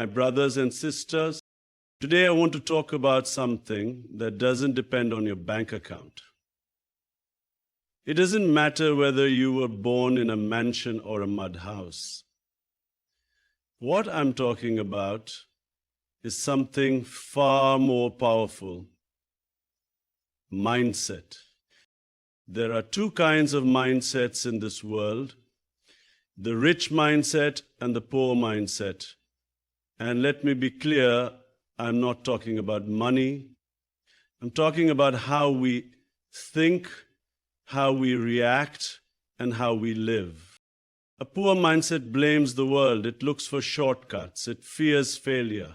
My brothers and sisters, today I want to talk about something that doesn't depend on your bank account. It doesn't matter whether you were born in a mansion or a mud house. What I'm talking about is something far more powerful: mindset. There are two kinds of mindsets in this world: the rich mindset and the poor mindset. And let me be clear, I'm not talking about money. I'm talking about how we think, how we react, and how we live. A poor mindset blames the world. It looks for shortcuts. It fears failure.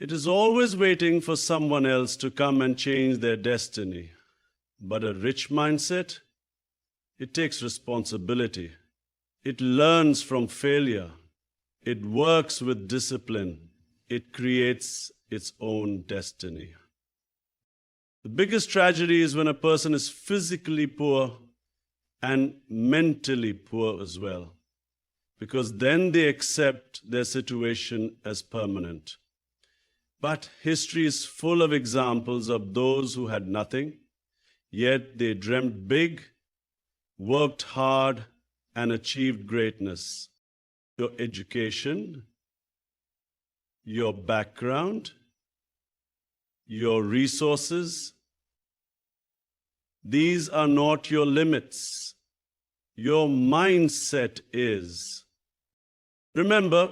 It is always waiting for someone else to come and change their destiny. But a rich mindset, it takes responsibility. It learns from failure. It works with discipline. It creates its own destiny. The biggest tragedy is when a person is physically poor and mentally poor as well, because then they accept their situation as permanent. But history is full of examples of those who had nothing, yet they dreamt big, worked hard, and achieved greatness. Your education, your background, your resources, these are not your limits. Your mindset is. Remember,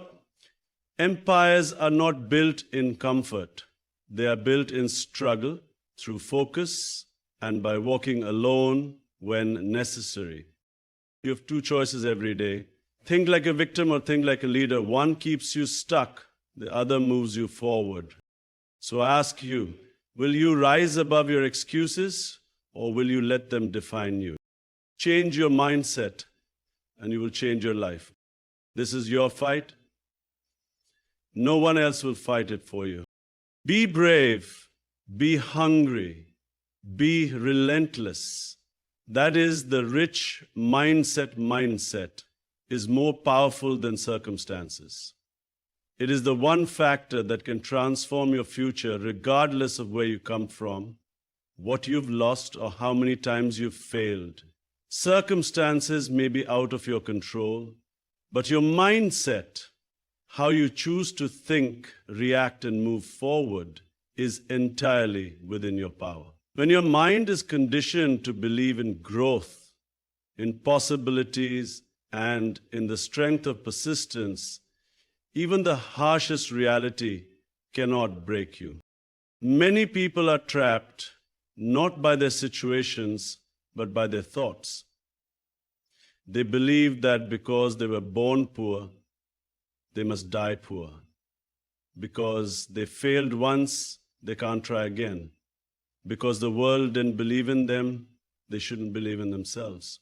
empires are not built in comfort. They are built in struggle, through focus, and by walking alone when necessary. You have two choices every day: think like a victim or think like a leader. One keeps you stuck, the other moves you forward. So I ask you, will you rise above your excuses, or will you let them define you? Change your mindset and you will change your life. This is your fight. No one else will fight it for you. Be brave, be hungry, be relentless. That is, the rich mindset is more powerful than circumstances. It is the one factor that can transform your future regardless of where you come from, what you've lost, or how many times you've failed. Circumstances may be out of your control, but your mindset, how you choose to think, react, and move forward, is entirely within your power. When your mind is conditioned to believe in growth, in possibilities, and in the strength of persistence, even the harshest reality cannot break you. Many people are trapped not by their situations, but by their thoughts. They believe that because they were born poor, they must die poor. Because they failed once, they can't try again. Because the world didn't believe in them, they shouldn't believe in themselves.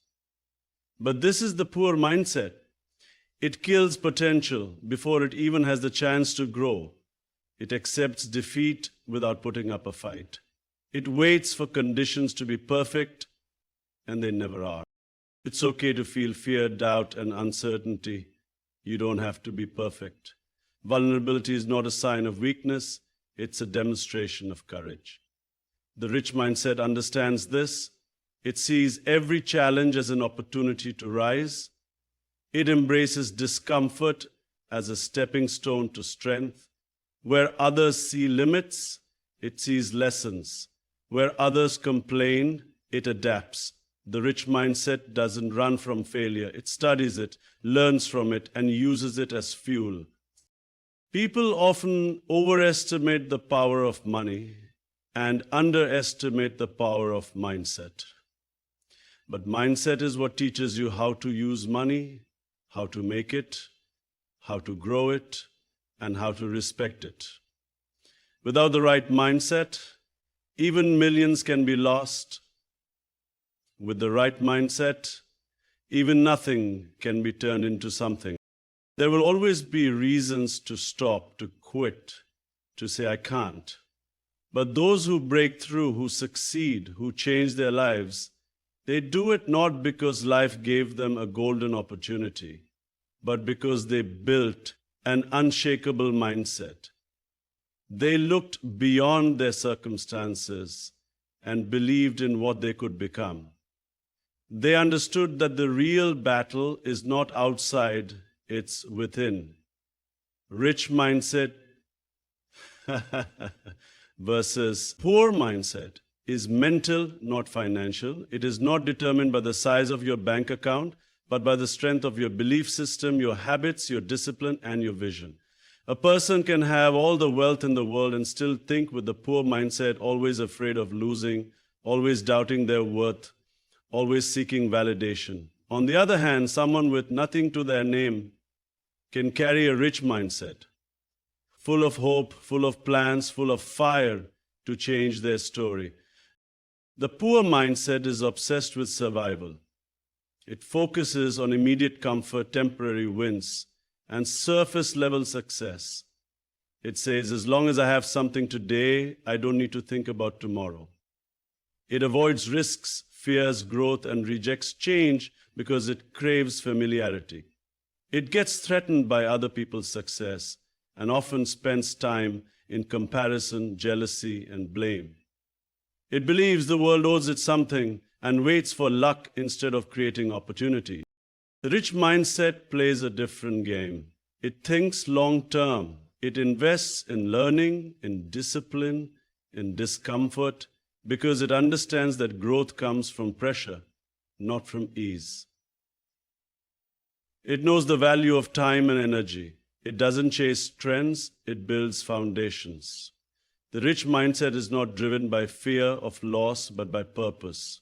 But this is the poor mindset. It kills potential before it even has the chance to grow. It accepts defeat without putting up a fight. It waits for conditions to be perfect, and they never are. It's okay to feel fear, doubt, and uncertainty. You don't have to be perfect. Vulnerability is not a sign of weakness, it's a demonstration of courage. The rich mindset understands this. It sees every challenge as an opportunity to rise. It embraces discomfort as a stepping stone to strength. Where others see limits, it sees lessons. Where others complain, it adapts. The rich mindset doesn't run from failure. It studies it, learns from it, and uses it as fuel. People often overestimate the power of money and underestimate the power of mindset. But mindset is what teaches you how to use money, how to make it, how to grow it, and how to respect it. Without the right mindset, even millions can be lost. With the right mindset, even nothing can be turned into something. There will always be reasons to stop, to quit, to say, I can't. But those who break through, who succeed, who change their lives, they do it not because life gave them a golden opportunity, but because they built an unshakable mindset. They looked beyond their circumstances and believed in what they could become. They understood that the real battle is not outside, it's within. Rich mindset versus poor mindset is mental, not financial. It is not determined by the size of your bank account, but by the strength of your belief system, your habits, your discipline, and your vision. A person can have all the wealth in the world and still think with the poor mindset, always afraid of losing, always doubting their worth, always seeking validation. On the other hand, someone with nothing to their name can carry a rich mindset, full of hope, full of plans, full of fire to change their story. The poor mindset is obsessed with survival. It focuses on immediate comfort, temporary wins, and surface-level success. It says, as long as I have something today, I don't need to think about tomorrow. It avoids risks, fears growth, and rejects change because it craves familiarity. It gets threatened by other people's success and often spends time in comparison, jealousy, and blame. It believes the world owes it something and waits for luck instead of creating opportunity. The rich mindset plays a different game. It thinks long-term. It invests in learning, in discipline, in discomfort, because it understands that growth comes from pressure, not from ease. It knows the value of time and energy. It doesn't chase trends, it builds foundations. The rich mindset is not driven by fear of loss, but by purpose.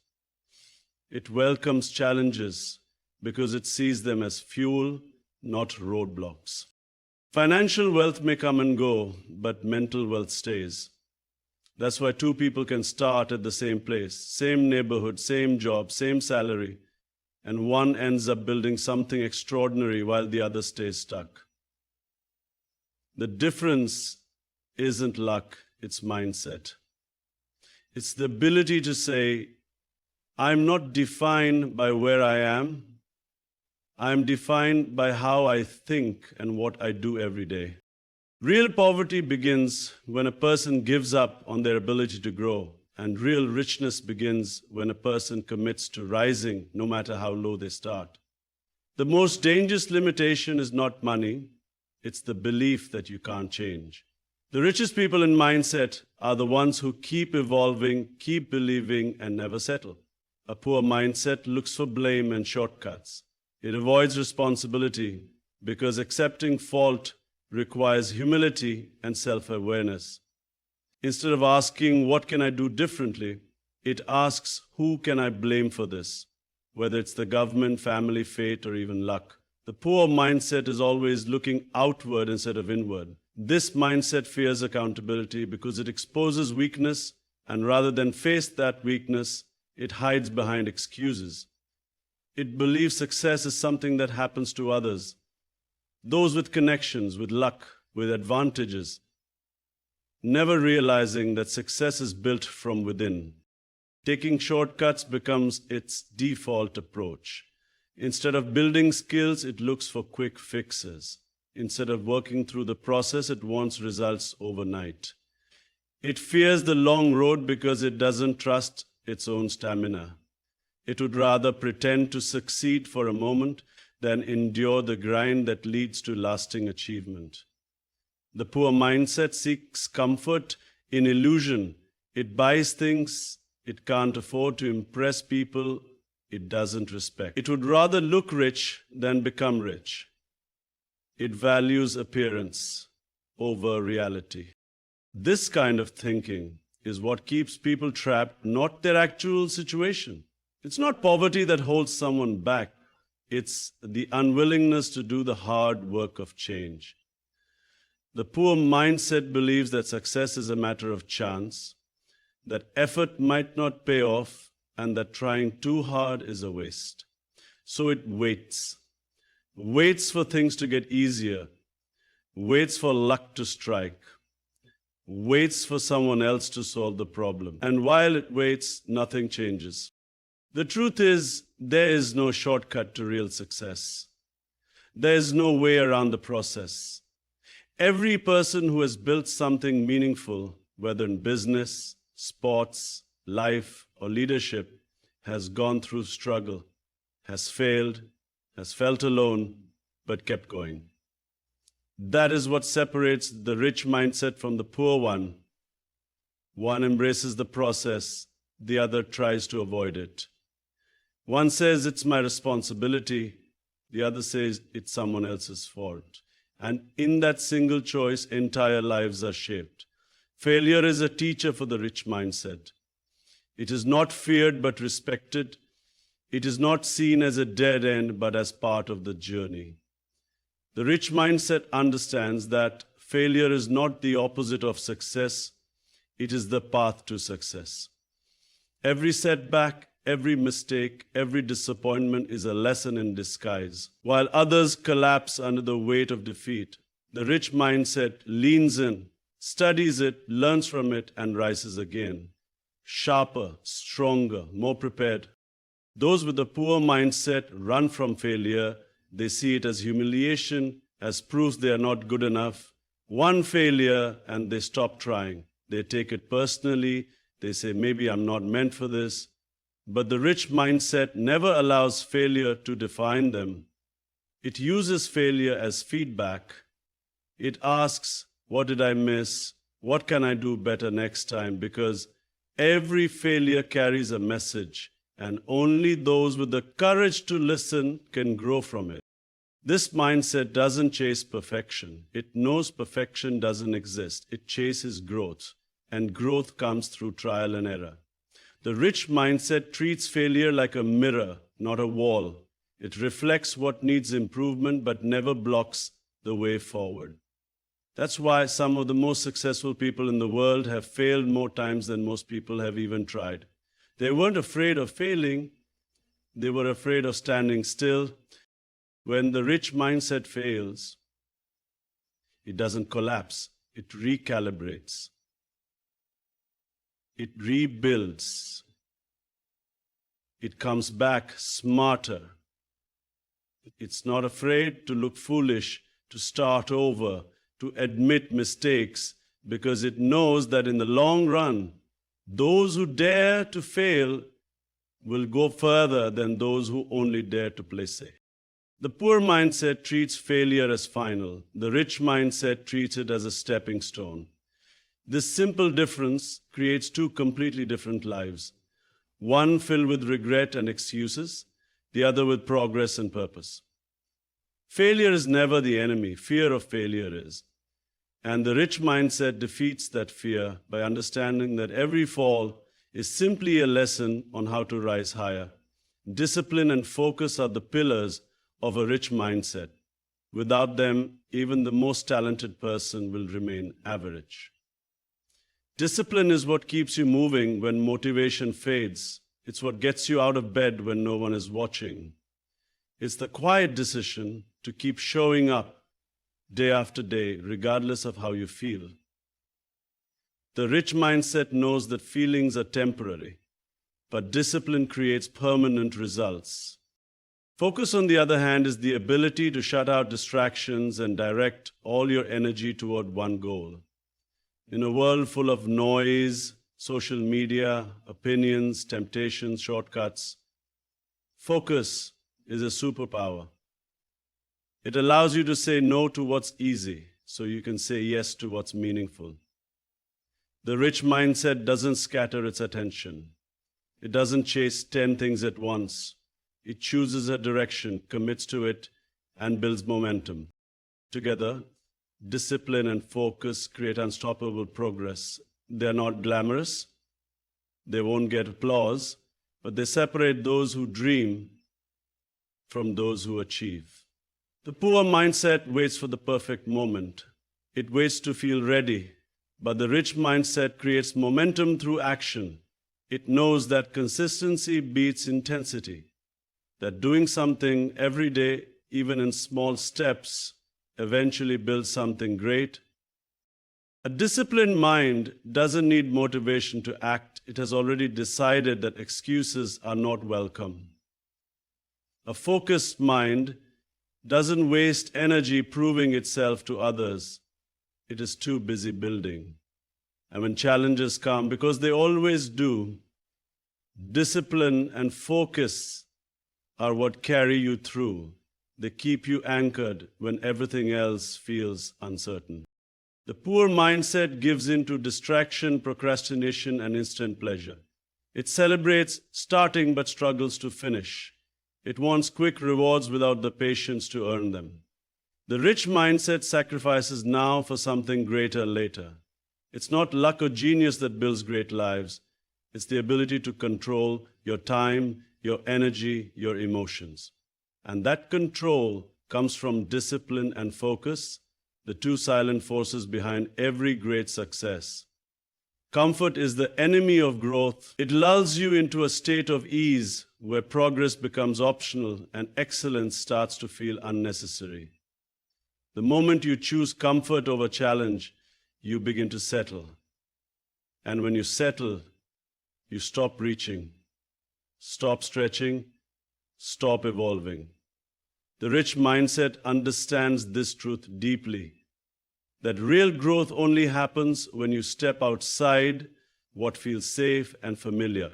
It welcomes challenges because it sees them as fuel, not roadblocks. Financial wealth may come and go, but mental wealth stays. That's why two people can start at the same place, same neighborhood, same job, same salary, and one ends up building something extraordinary while the other stays stuck. The difference isn't luck, it's mindset. It's the ability to say, I'm not defined by where I am. I'm defined by how I think and what I do every day. Real poverty begins when a person gives up on their ability to grow, and real richness begins when a person commits to rising no matter how low they start. The most dangerous limitation is not money, it's the belief that you can't change. The richest people in mindset are the ones who keep evolving, keep believing, and never settle. A poor mindset looks for blame and shortcuts. It avoids responsibility because accepting fault requires humility and self-awareness. Instead of asking, what can I do differently? It asks, who can I blame for this? Whether it's the government, family, fate, or even luck. The poor mindset is always looking outward instead of inward. This mindset fears accountability because it exposes weakness, and rather than face that weakness, it hides behind excuses. It believes success is something that happens to others, those with connections, with luck, with advantages, never realizing that success is built from within. Taking shortcuts becomes its default approach. Instead of building skills, it looks for quick fixes. Instead of working through the process, it wants results overnight. It fears the long road because it doesn't trust its own stamina. It would rather pretend to succeed for a moment than endure the grind that leads to lasting achievement. The poor mindset seeks comfort in illusion. It buys things it can't afford to impress people it doesn't respect. It would rather look rich than become rich. It values appearance over reality. This kind of thinking is what keeps people trapped, not their actual situation. It's not poverty that holds someone back. It's the unwillingness to do the hard work of change. The poor mindset believes that success is a matter of chance, that effort might not pay off, and that trying too hard is a waste. So it waits for things to get easier, waits for luck to strike, waits for someone else to solve the problem. And while it waits, nothing changes. The truth is, there is no shortcut to real success. There is no way around the process. Every person who has built something meaningful, whether in business, sports, life, or leadership, has gone through struggle, has failed, has felt alone, but kept going. That is what separates the rich mindset from the poor one. One embraces the process, the other tries to avoid it. One says it's my responsibility, the other says it's someone else's fault. And in that single choice, entire lives are shaped. Failure is a teacher for the rich mindset. It is not feared but respected. It is not seen as a dead end but as part of the journey. The rich mindset understands that failure is not the opposite of success, it is the path to success. Every setback, every mistake, every disappointment is a lesson in disguise. While others collapse under the weight of defeat, the rich mindset leans in, studies it, learns from it, and rises again. Sharper, stronger, more prepared. Those with a poor mindset run from failure. They see it as humiliation, as proof they are not good enough. One failure and they stop trying. They take it personally. They say, maybe I'm not meant for this. But the rich mindset never allows failure to define them. It uses failure as feedback. It asks, what did I miss? What can I do better next time? Because every failure carries a message, and only those with the courage to listen can grow from it. This mindset doesn't chase perfection. It knows perfection doesn't exist. It chases growth, and growth comes through trial and error. The rich mindset treats failure like a mirror, not a wall. It reflects what needs improvement but never blocks the way forward. That's why some of the most successful people in the world have failed more times than most people have even tried. They weren't afraid of failing. They were afraid of standing still. When the rich mindset fails, it doesn't collapse. It recalibrates. It rebuilds. It comes back smarter. It's not afraid to look foolish, to start over, to admit mistakes, because it knows that in the long run, those who dare to fail will go further than those who only dare to play safe. The poor mindset treats failure as final. The rich mindset treats it as a stepping stone. This simple difference creates two completely different lives. One filled with regret and excuses, the other with progress and purpose. Failure is never the enemy. Fear of failure is. And the rich mindset defeats that fear by understanding that every fall is simply a lesson on how to rise higher. Discipline and focus are the pillars of a rich mindset. Without them, even the most talented person will remain average. Discipline is what keeps you moving when motivation fades. It's what gets you out of bed when no one is watching. It's the quiet decision to keep showing up day after day, regardless of how you feel. The rich mindset knows that feelings are temporary, but discipline creates permanent results. Focus, on the other hand, is the ability to shut out distractions and direct all your energy toward one goal. In a world full of noise, social media, opinions, temptations, shortcuts, focus is a superpower. It allows you to say no to what's easy, so you can say yes to what's meaningful. The rich mindset doesn't scatter its attention. It doesn't chase 10 things at once. It chooses a direction, commits to it, and builds momentum. Together, discipline and focus create unstoppable progress. They're not glamorous. They won't get applause, but they separate those who dream from those who achieve. The poor mindset waits for the perfect moment. It waits to feel ready, but the rich mindset creates momentum through action. It knows that consistency beats intensity, that doing something every day, even in small steps, eventually builds something great. A disciplined mind doesn't need motivation to act. It has already decided that excuses are not welcome. A focused mind doesn't waste energy proving itself to others. it is too busy building. And when challenges come, because they always do, discipline and focus are what carry you through. They keep you anchored when everything else feels uncertain. The poor mindset gives in to distraction, procrastination, and instant pleasure. It celebrates starting but struggles to finish. It wants quick rewards without the patience to earn them. The rich mindset sacrifices now for something greater later. It's not luck or genius that builds great lives. It's the ability to control your time, your energy, your emotions. And that control comes from discipline and focus, the two silent forces behind every great success. Comfort is the enemy of growth. It lulls you into a state of ease where progress becomes optional and excellence starts to feel unnecessary. The moment you choose comfort over challenge, you begin to settle. And when you settle, you stop reaching, stop stretching, stop evolving. The rich mindset understands this truth deeply, that real growth only happens when you step outside what feels safe and familiar.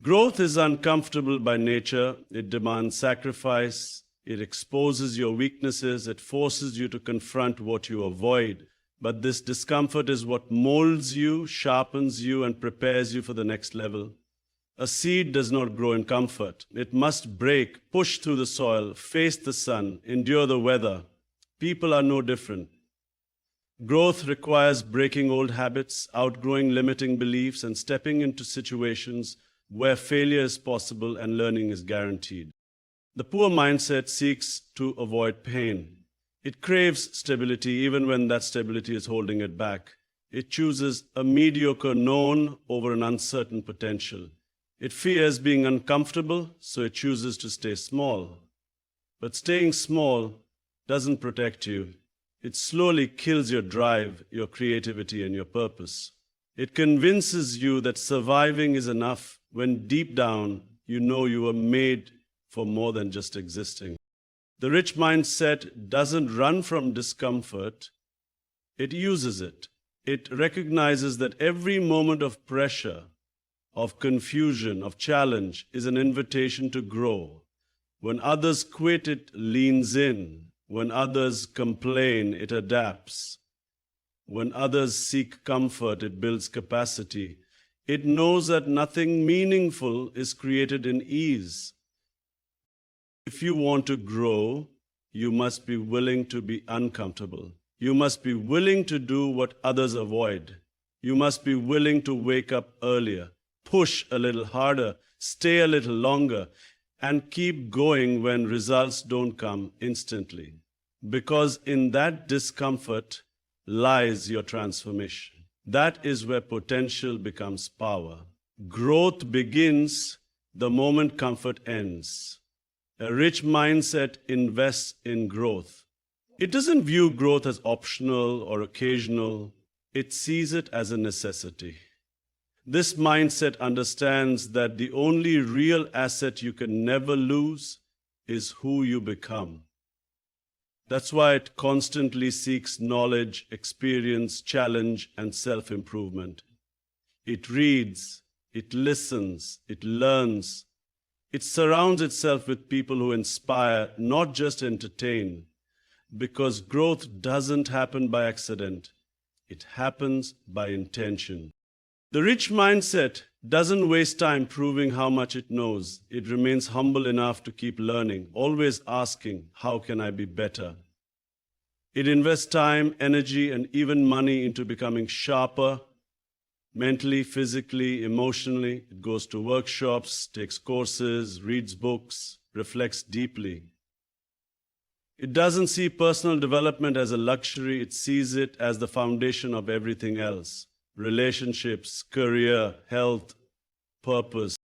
Growth is uncomfortable by nature. It demands sacrifice. It exposes your weaknesses. It forces you to confront what you avoid. But this discomfort is what molds you, sharpens you, and prepares you for the next level. A seed does not grow in comfort. It must break, push through the soil, face the sun, endure the weather. People are no different. Growth requires breaking old habits, outgrowing limiting beliefs, and stepping into situations where failure is possible and learning is guaranteed. The poor mindset seeks to avoid pain. It craves stability even when that stability is holding it back. It chooses a mediocre known over an uncertain potential. It fears being uncomfortable, so it chooses to stay small. But staying small doesn't protect you. It slowly kills your drive, your creativity, and your purpose. It convinces you that surviving is enough when deep down you know you were made for more than just existing. The rich mindset doesn't run from discomfort, it uses it. It recognizes that every moment of pressure, of confusion, of challenge is an invitation to grow. When others quit, it leans in. When others complain, it adapts. When others seek comfort, it builds capacity. It knows that nothing meaningful is created in ease. If you want to grow, you must be willing to be uncomfortable. You must be willing to do what others avoid. You must be willing to wake up earlier, push a little harder, stay a little longer, and keep going when results don't come instantly. Because in that discomfort lies your transformation. That is where potential becomes power. Growth begins the moment comfort ends. A rich mindset invests in growth. It doesn't view growth as optional or occasional. It sees it as a necessity. This mindset understands that the only real asset you can never lose is who you become. That's why it constantly seeks knowledge, experience, challenge, and self-improvement. It reads, it listens, it learns. It surrounds itself with people who inspire, not just entertain. Because growth doesn't happen by accident. It happens by intention. The rich mindset doesn't waste time proving how much it knows. It remains humble enough to keep learning, always asking, how can I be better? It invests time, energy, and even money into becoming sharper, mentally, physically, emotionally. It goes to workshops, takes courses, reads books, reflects deeply. It doesn't see personal development as a luxury. It sees it as the foundation of everything else. Relationships, career, health, purpose.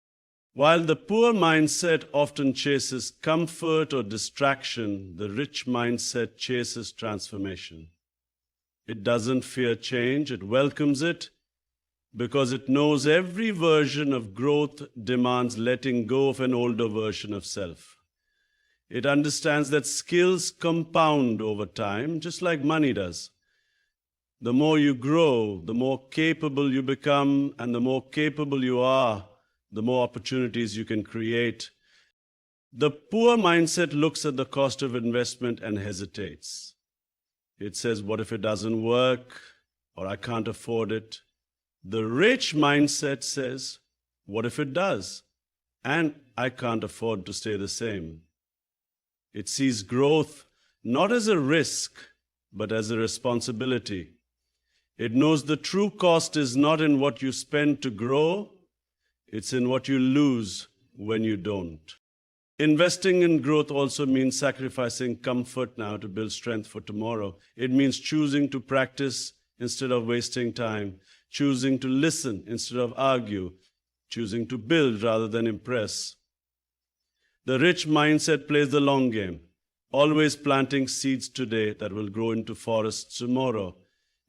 While the poor mindset often chases comfort or distraction, the rich mindset chases transformation. It doesn't fear change, it welcomes it because it knows every version of growth demands letting go of an older version of self. It understands that skills compound over time, just like money does. The more you grow, the more capable you become, and the more capable you are, the more opportunities you can create. The poor mindset looks at the cost of investment and hesitates. It says, what if it doesn't work? Or I can't afford it. The rich mindset says, what if it does? And I can't afford to stay the same. It sees growth not as a risk, but as a responsibility. It knows the true cost is not in what you spend to grow, it's in what you lose when you don't. Investing in growth also means sacrificing comfort now to build strength for tomorrow. It means choosing to practice instead of wasting time, choosing to listen instead of argue, choosing to build rather than impress. The rich mindset plays the long game, always planting seeds today that will grow into forests tomorrow,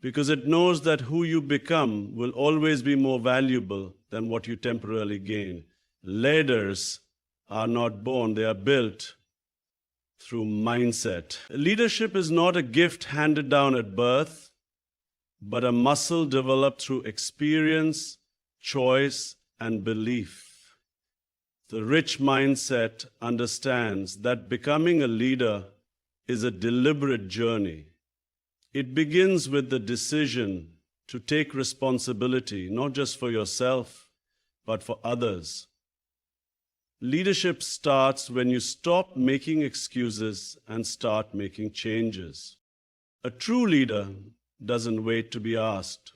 because it knows that who you become will always be more valuable than what you temporarily gain. Leaders are not born, they are built through mindset. Leadership is not a gift handed down at birth, but a muscle developed through experience, choice, and belief. The rich mindset understands that becoming a leader is a deliberate journey. It begins with the decision to take responsibility, not just for yourself, but for others. Leadership starts when you stop making excuses and start making changes. A true leader doesn't wait to be asked.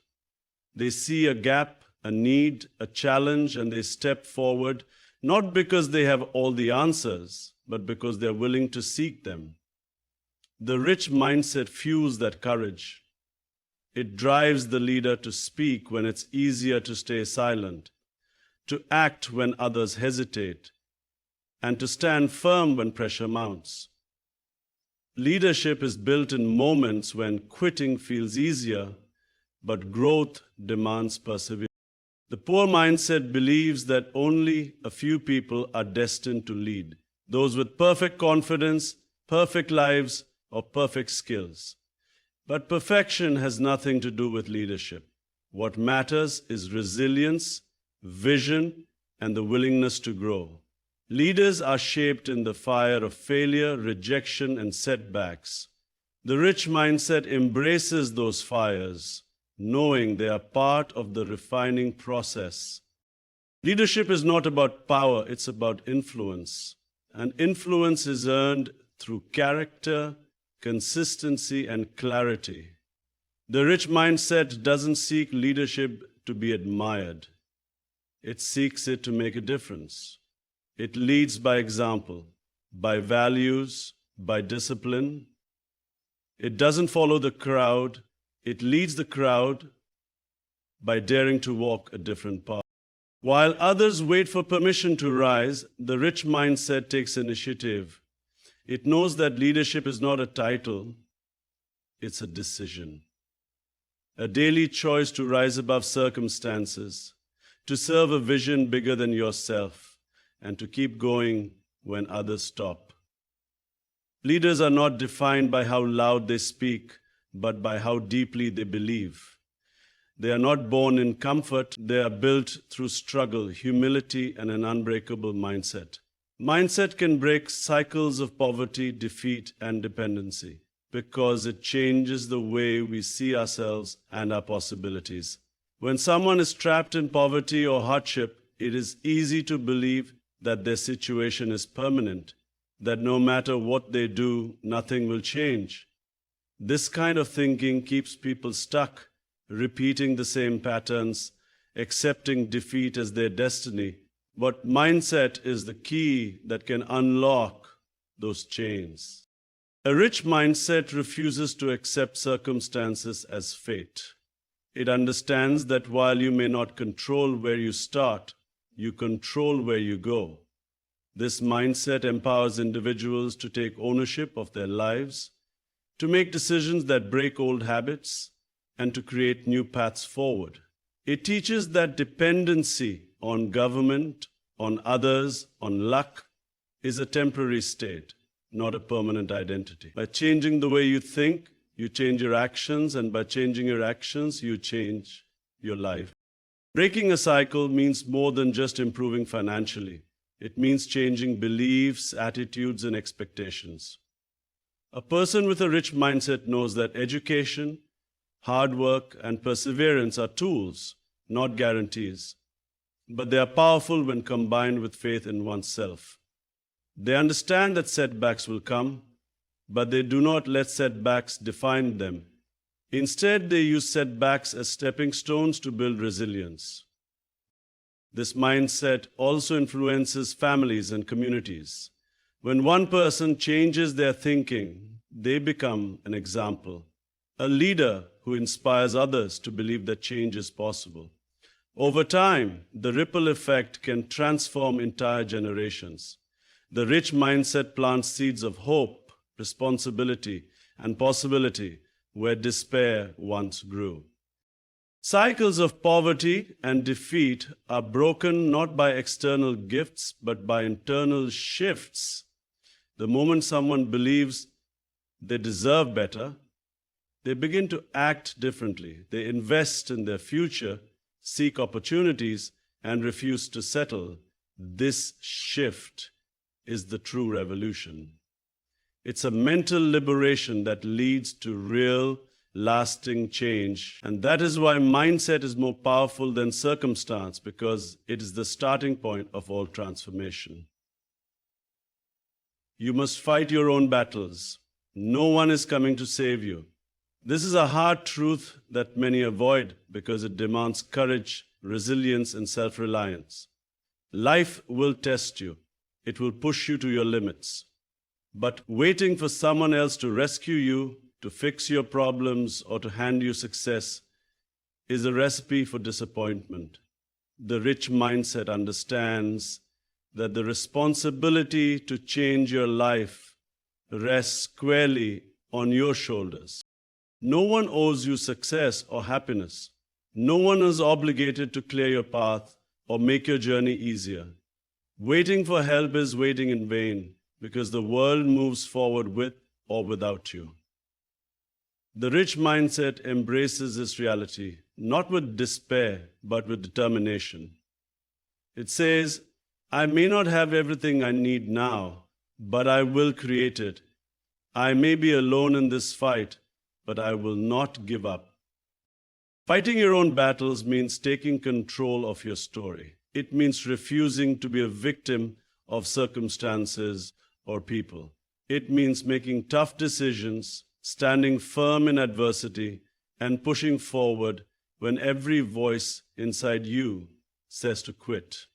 They see a gap, a need, a challenge, and they step forward, not because they have all the answers, but because they're willing to seek them. The rich mindset fuels that courage. It drives the leader to speak when it's easier to stay silent, to act when others hesitate, and to stand firm when pressure mounts. Leadership is built in moments when quitting feels easier, but growth demands perseverance. The poor mindset believes that only a few people are destined to lead, those with perfect confidence, perfect lives, or perfect skills. But perfection has nothing to do with leadership. What matters is resilience, vision, and the willingness to grow. Leaders are shaped in the fire of failure, rejection, and setbacks. The rich mindset embraces those fires, knowing they are part of the refining process. Leadership is not about power, it's about influence. And influence is earned through character, consistency, and clarity. The rich mindset doesn't seek leadership to be admired. It seeks it to make a difference. It leads by example, by values, by discipline. It doesn't follow the crowd. It leads the crowd by daring to walk a different path. While others wait for permission to rise, the rich mindset takes initiative. It knows that leadership is not a title, it's a decision. A daily choice to rise above circumstances, to serve a vision bigger than yourself, and to keep going when others stop. Leaders are not defined by how loud they speak, but by how deeply they believe. They are not born in comfort, they are built through struggle, humility, and an unbreakable mindset. Mindset can break cycles of poverty, defeat, and dependency because it changes the way we see ourselves and our possibilities. When someone is trapped in poverty or hardship, it is easy to believe that their situation is permanent, that no matter what they do, nothing will change. This kind of thinking keeps people stuck, repeating the same patterns, accepting defeat as their destiny. But mindset is the key that can unlock those chains. A rich mindset refuses to accept circumstances as fate. It understands that while you may not control where you start, you control where you go. This mindset empowers individuals to take ownership of their lives, to make decisions that break old habits, and to create new paths forward. It teaches that dependency on government, on others, on luck, is a temporary state, not a permanent identity. By changing the way you think, you change your actions, and by changing your actions, you change your life. Breaking a cycle means more than just improving financially. It means changing beliefs, attitudes, and expectations. A person with a rich mindset knows that education, hard work, and perseverance are tools, not guarantees. But they are powerful when combined with faith in oneself. They understand that setbacks will come, but they do not let setbacks define them. Instead, they use setbacks as stepping stones to build resilience. This mindset also influences families and communities. When one person changes their thinking, they become an example, a leader who inspires others to believe that change is possible. Over time, the ripple effect can transform entire generations. The rich mindset plants seeds of hope, responsibility, and possibility where despair once grew. Cycles of poverty and defeat are broken not by external gifts, but by internal shifts. The moment someone believes they deserve better, they begin to act differently. They invest in their future, seek opportunities, and refuse to settle. This shift is the true revolution. It's a mental liberation that leads to real, lasting change. And that is why mindset is more powerful than circumstance, because it is the starting point of all transformation. You must fight your own battles. No one is coming to save you. This is a hard truth that many avoid because it demands courage, resilience, and self-reliance. Life will test you. It will push you to your limits. But waiting for someone else to rescue you, to fix your problems, or to hand you success is a recipe for disappointment. The rich mindset understands that the responsibility to change your life rests squarely on your shoulders. No one owes you success or happiness. No one is obligated to clear your path or make your journey easier. Waiting for help is waiting in vain, because the world moves forward with or without you. The rich mindset embraces this reality, not with despair, but with determination. It says, I may not have everything I need now, but I will create it. I may be alone in this fight, but I will not give up. Fighting your own battles means taking control of your story. It means refusing to be a victim of circumstances or people. It means making tough decisions, standing firm in adversity, and pushing forward when every voice inside you says to quit.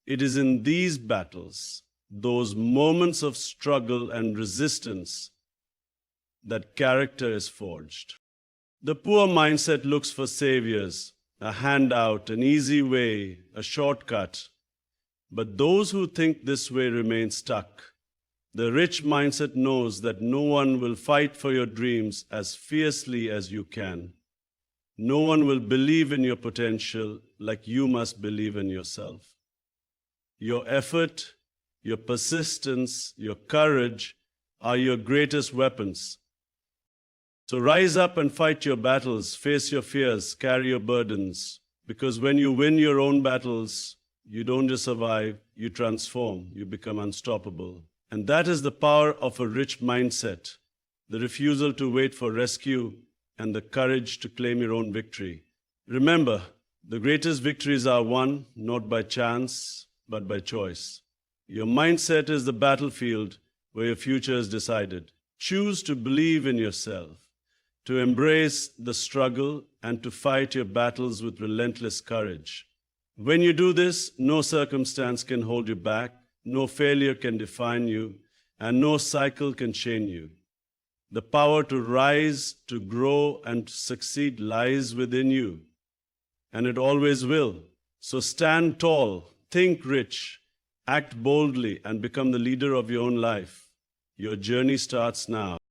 It is in these battles, those moments of struggle and resistance, that character is forged. The poor mindset looks for saviors, a handout, an easy way, a shortcut. But those who think this way remain stuck. The rich mindset knows that no one will fight for your dreams as fiercely as you can. No one will believe in your potential like you must believe in yourself. Your effort, your persistence, your courage are your greatest weapons. So rise up and fight your battles, face your fears, carry your burdens. Because when you win your own battles, you don't just survive, you transform, you become unstoppable. And that is the power of a rich mindset, the refusal to wait for rescue and the courage to claim your own victory. Remember, the greatest victories are won not by chance, but by choice. Your mindset is the battlefield where your future is decided. Choose to believe in yourself, to embrace the struggle, and to fight your battles with relentless courage. When you do this, no circumstance can hold you back, no failure can define you, and no cycle can chain you. The power to rise, to grow, and to succeed lies within you, and it always will. So stand tall, think rich, act boldly, and become the leader of your own life. Your journey starts now.